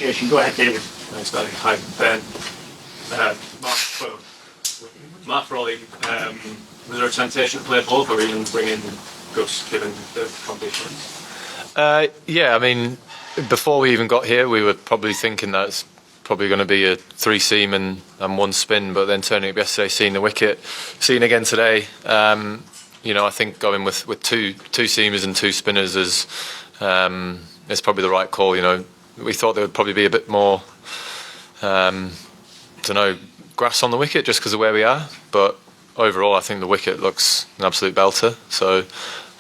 appreciation. Go ahead, David. Thanks, Danny. Hi, Ben. Mark for Ollie. Was there a temptation to play both, or even bring in Gus, given the conditions? Yeah, I mean, before we even got here, we were probably thinking that it's probably going to be a 3-seam and one spin, but then turning up yesterday, seeing the wicket, seeing again today, I think going with two seamers and 2 spinners is probably the right call. We thought there would probably be a bit more, grass on the wicket just because of where we are, but overall I think the wicket looks an absolute belter. So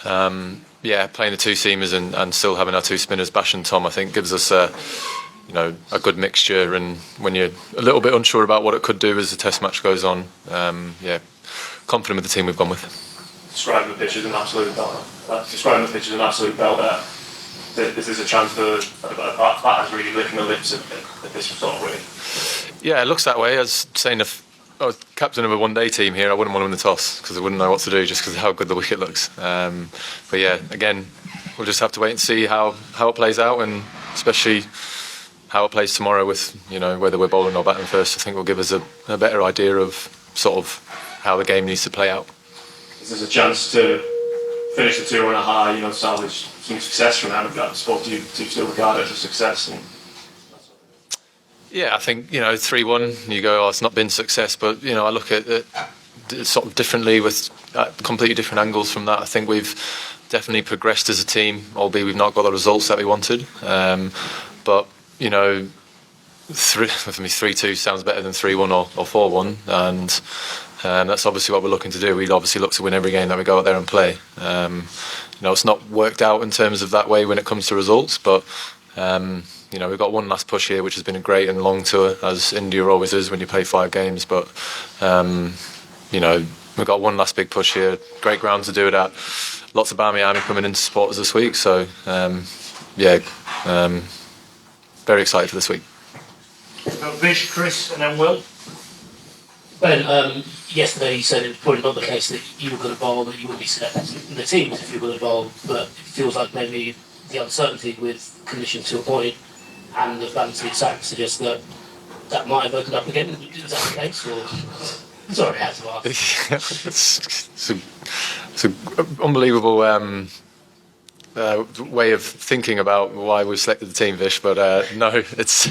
playing the 2 seamers and still having our 2 spinners, Bash and Tom, I think gives us a good mixture. And when you're a little bit unsure about what it could do as the test match goes on, confident with the team we've gone with. Describing the pitch as an absolute belter. Is this a chance for batters really licking the lips at this sort of winning? Yeah, it looks that way. As saying, if I was captain of a one-day team here, I wouldn't want to win the toss because I wouldn't know what to do just because of how good the wicket looks. But yeah, again, we'll just have to wait and see how it plays out, and especially how it plays tomorrow with whether we're bowling or batting first. I think will give us a better idea of sort of how the game needs to play out. Is there a chance to finish the 2 on a high, salvage some success from that? I suppose do you still regard it as a success? Yeah, I think 3-1. You go, it's not been success, but I look at it sort of differently with completely different angles from that. I think we've definitely progressed as a team, albeit we've not got the results that we wanted. But 3-2 sounds better than 3-1 or 4-1, and that's obviously what we're looking to do. We'd obviously look to win every game that we go out there and play. It's not worked out in terms of that way when it comes to results, but we've got one last push here, which has been a great and long tour, as India always is when you play 5 games. But we've got one last big push here. Great ground to do it at. Lots of BeanymanNews coming in to support us this week. So very excited for this week. Vish, Chris, and then Will. Ben, yesterday you said it was probably not the case that you were going to bowl, that you wouldn't be selected in the teams if you were going to bowl, but it feels like maybe the uncertainty with conditions to a point and the fancy sack suggests that might have opened up again. Is that the case? Or sorry, I had to ask. It's an unbelievable way of thinking about why we've selected the team, Vish. But no, it's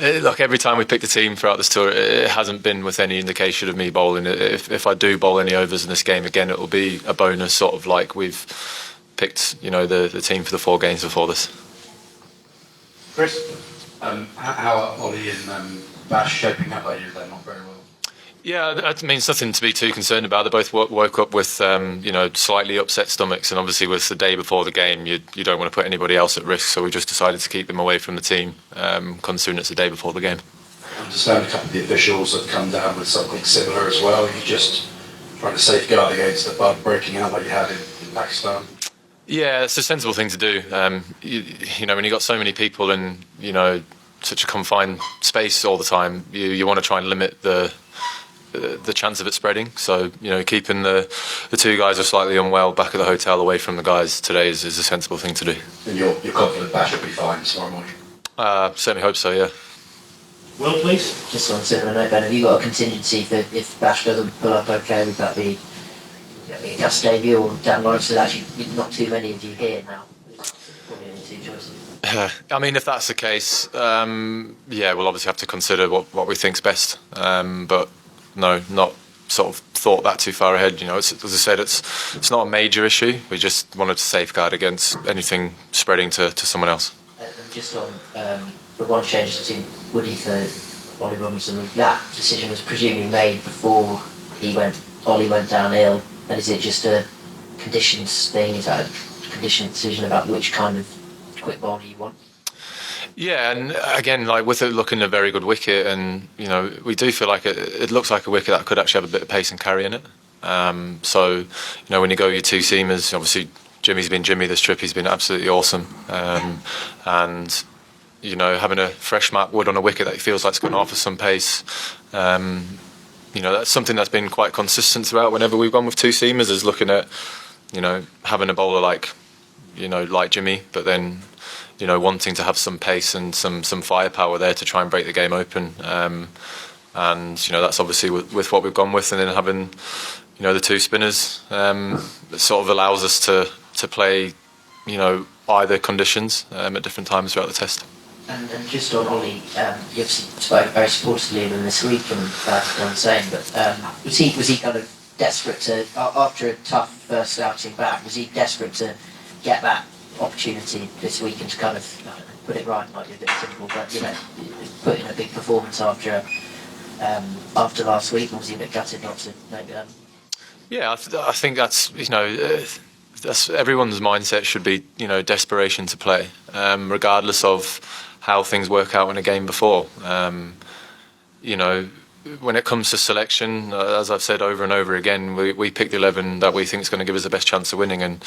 look, every time we picked a team throughout this tour, it hasn't been with any indication of me bowling. If I do bowl any overs in this game again, it will be a bonus, sort of like we've picked the team for the 4 games before this. Chris? How are Ollie and Bash shaping up? They're not very well. Yeah, that means nothing to be too concerned about. They both woke up with slightly upset stomachs, and obviously with the day before the game, you don't want to put anybody else at risk, so we just decided to keep them away from the team, considering it's the day before the game. I understand a couple of the officials have come down with something similar as well. You just trying to safeguard against the bug breaking out like you had in Pakistan. Yeah, it's a sensible thing to do. When you've got so many people in such a confined space all the time, you want to try and limit the chance of it spreading. So keeping the 2 guys who are slightly unwell back at the hotel away from the guys today is a sensible thing to do. And you're confident Bash will be fine tomorrow morning? Certainly hope so, yeah. Will, please. Just on a similar note, Ben, have you got a contingency for if Bash doesn't pull up okay? Would that be a Gus debut or Dan Lawrence? There's actually not too many of you here now. Probably only 2 choices. I mean, if that's the case, we'll obviously have to consider what we think's best. But no, not sort of thought that too far ahead. As I said, it's not a major issue. We just wanted to safeguard against anything spreading to someone else. Just on the one change to Woody for Ollie Robinson, that decision was presumably made before Ollie went down ill, and is it just a conditions thing? Is that a conditioned decision about which kind of quick bowler you want? Yeah, and again, like with it looking a very good wicket, and we do feel like it looks like a wicket that could actually have a bit of pace and carry in it. So when you go your 2 seamers, obviously Jimmy's been Jimmy this trip. He's been absolutely awesome, and having a fresh Mark Wood on a wicket that feels like it's going to offer some pace. That's something that's been quite consistent throughout. Whenever we've gone with 2 seamers, is looking at having a bowler like Jimmy, but then wanting to have some pace and some firepower there to try and break the game open. And that's obviously with what we've gone with, and then having the two spinners it sort of allows us to play either conditions at different times throughout the test. And just on Ollie, you obviously spoke very supportively of him this week, and that's what I'm saying, but was he kind of desperate to, after a tough first outing back, was he desperate to get that opportunity this week and to kind of put it right? Might be a bit simple, but put in a big performance after last week, or was he a bit gutted not to maybe that? Yeah, I think that's that's everyone's mindset should be desperation to play, regardless of how things work out in a game before. When it comes to selection, as I've said over and over again, we pick the 11 that we think is going to give us the best chance of winning. And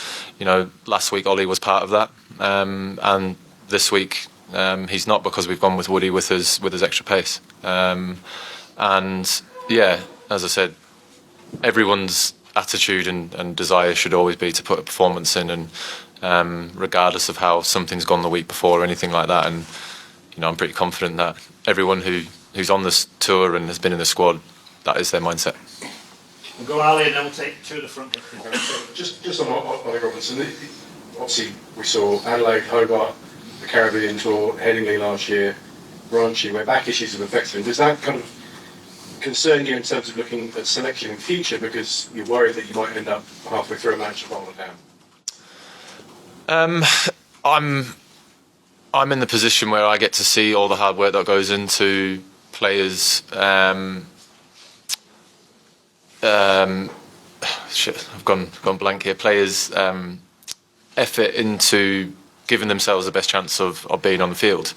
last week Ollie was part of that, and this week he's not, because we've gone with Woody with his extra pace. And yeah, as I said, everyone's attitude and desire should always be to put a performance in, and regardless of how something's gone the week before or anything like that. And I'm pretty confident that everyone who's on this tour and has been in the squad, that is their mindset. We'll go Ali and then we'll take two at the front. Just on Ollie Robinson, obviously we saw Adelaide, Hobart, the Caribbean Tour, Headingley last year, Ranchi, where back issues have affected him. Does that kind of concern you in terms of looking at selection in future, because you're worried that you might end up halfway through a match and roll it down? I'm in the position where I get to see all the hard work that goes into players. I've gone blank here. Players' effort into giving themselves the best chance of being on the field.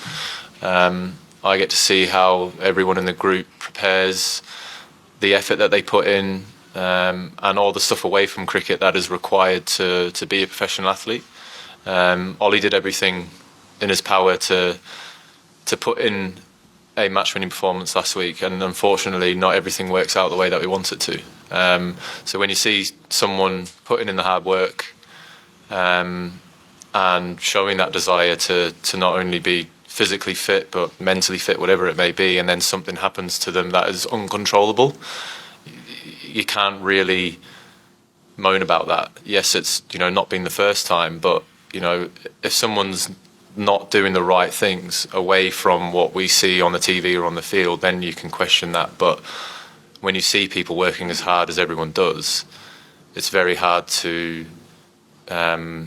I get to see how everyone in the group prepares, the effort that they put in, and all the stuff away from cricket that is required to be a professional athlete. Ollie did everything in his power to put in a match-winning performance last week, and unfortunately not everything works out the way that we want it to. So when you see someone putting in the hard work and showing that desire to not only be physically fit but mentally fit, whatever it may be, and then something happens to them that is uncontrollable, you can't really moan about that. Yes, it's not been the first time, but if someone's not doing the right things away from what we see on the TV or on the field, then you can question that. But when you see people working as hard as everyone does, it's very hard to go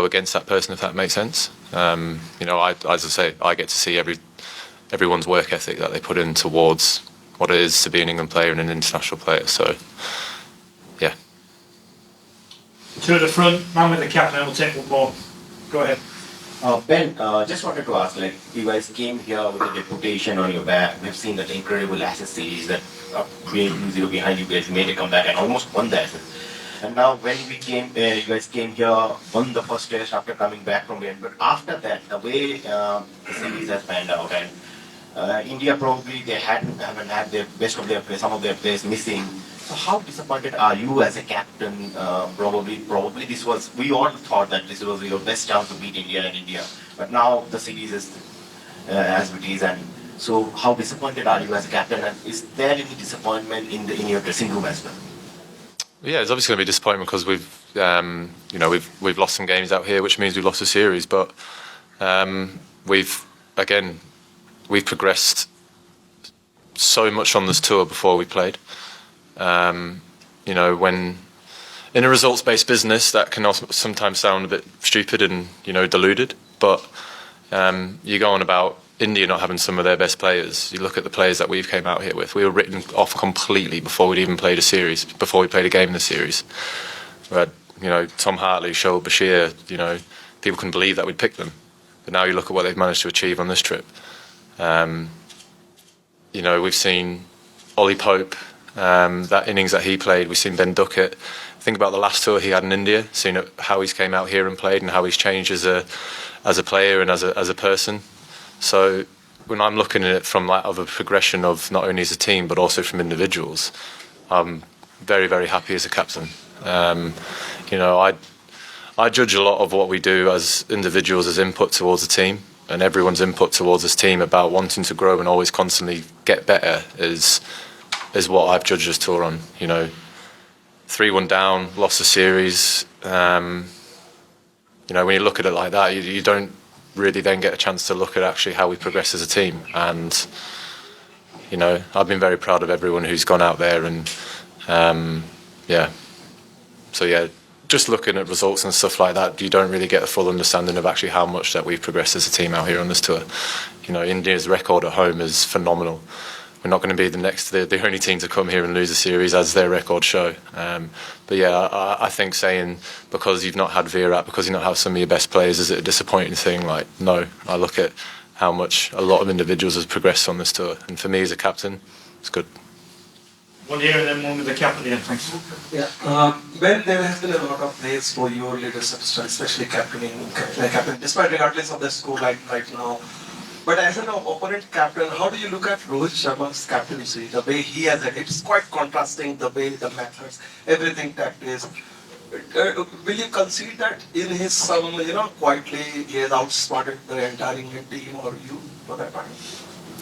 against that person, if that makes sense. As I say, I get to see everyone's work ethic that they put in towards what it is to be an England player and an international player. So, yeah. Two at the front, man with the cap, and we'll take one more. Go ahead. Ben, just wanted to ask, you guys came here with a reputation on your back. We've seen that incredible Ashes series that being 2-0 behind, you guys made a comeback and almost won the Ashes. And now when we came, you guys came here, won the first test after coming back from it. But after that, the way the series has panned out, and India probably haven't had their best of their players, some of their players missing. So how disappointed are you as a captain? Probably this was, we all thought that this was your best chance to beat India in India. But now the series is as it is, and so how disappointed are you as a captain? And is there any disappointment in your dressing room as well? Yeah, it's obviously going to be disappointment because we've lost some games out here, which means we've lost a series. But we've progressed so much on this tour before we played. When in a results-based business, that can also sometimes sound a bit stupid and deluded. But you go on about India not having some of their best players. You look at the players that we've came out here with. We were written off completely before we'd even played a series, before we played a game in the series. We had, Tom Hartley, Shoaib, Bashir. People couldn't believe that we'd picked them. But now you look at what they've managed to achieve on this trip. We've seen Ollie Pope, that innings that he played. We've seen Ben Duckett. Think about the last tour he had in India, seeing how he's came out here and played and how he's changed as a player and as a person. So when I'm looking at it from that of a progression of not only as a team but also from individuals, I'm very, very happy as a captain. I judge a lot of what we do as individuals as input towards the team, and everyone's input towards this team about wanting to grow and always constantly get better is what I've judged this tour on. 3-1 down, lost the series. When you look at it like that, you don't really then get a chance to look at actually how we progress as a team. And I've been very proud of everyone who's gone out there, and just looking at results and stuff like that, you don't really get a full understanding of actually how much that we've progressed as a team out here on this tour. India's record at home is phenomenal. We're not going to be the only team to come here and lose a series, as their records show. I think saying because you've not had Virat, because you've not had some of your best players, is it a disappointing thing? Like, no. I look at how much a lot of individuals have progressed on this tour, and for me as a captain, it's good. One here and then one with the captain. Yeah, thanks. Yeah. Ben, there has been a lot of praise for your leadership style, especially captain, despite regardless of the score right now. But as an opponent captain, how do you look at Rohit Sharma's captaincy? The way he has it, it's quite contrasting. The way, the methods, everything tactics. Will you concede that in his quietly he has outsmarted the entire England team, or you for that matter?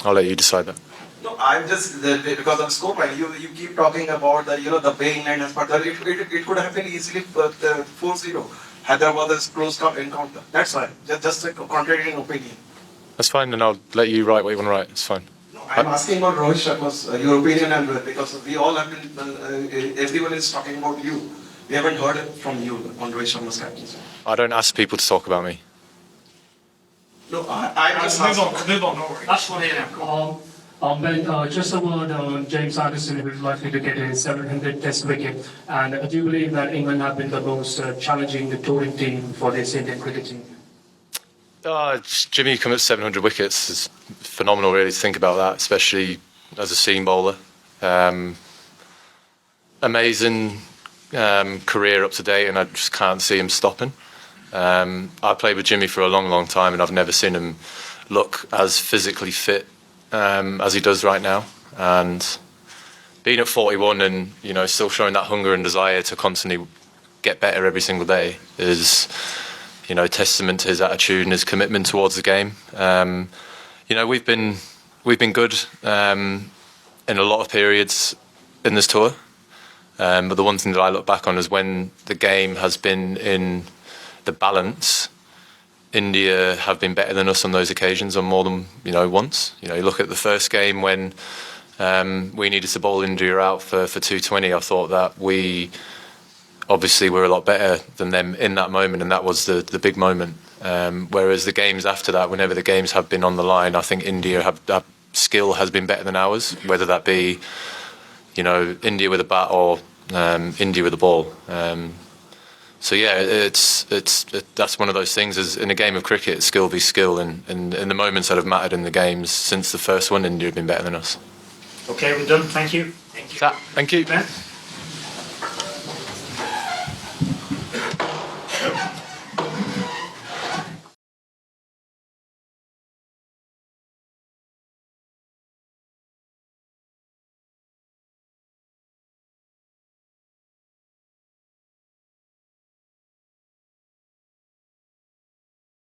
I'll let you decide that. No, I'm just because of scoreline. You keep talking about the way England has partnered. It could have been easily 4-0. Hyderabad is close encounter. That's why. Just a contradicting opinion. That's fine, and I'll let you write what you want to write. It's fine. No, I'm asking about Rohit Sharma's your opinion, and because we all have been, everyone is talking about you. We haven't heard it from you on Rohit Sharma's captaincy. I don't ask people to talk about me. No, I'm just Move on. That's one here now. Ben, just a word on James Anderson, who's likely to get his 700th Test wicket. And I do believe that England have been the most challenging touring team for this Indian cricket team. Jimmy coming at 700 wickets is phenomenal, really, to think about that, especially as a seam bowler. Amazing career up to date, and I just can't see him stopping. I played with Jimmy for a long, long time, and I've never seen him look as physically fit as he does right now. And being at 41 and still showing that hunger and desire to constantly get better every single day is testament to his attitude and his commitment towards the game. We've been good in a lot of periods in this tour, but the one thing that I look back on is when the game has been in the balance. India have been better than us on those occasions on more than once. You look at the first game when we needed to bowl India out for 220. I thought that we obviously were a lot better than them in that moment, and that was the big moment. Whereas the games after that, whenever the games have been on the line, I think India that skill has been better than ours, whether that be India with a bat or India with a ball. That's one of those things. As in a game of cricket, skill v skill, and in the moments that have mattered in the games since the first one, India have been better than us. Okay, we're done. Thank you. Thank you. Ben.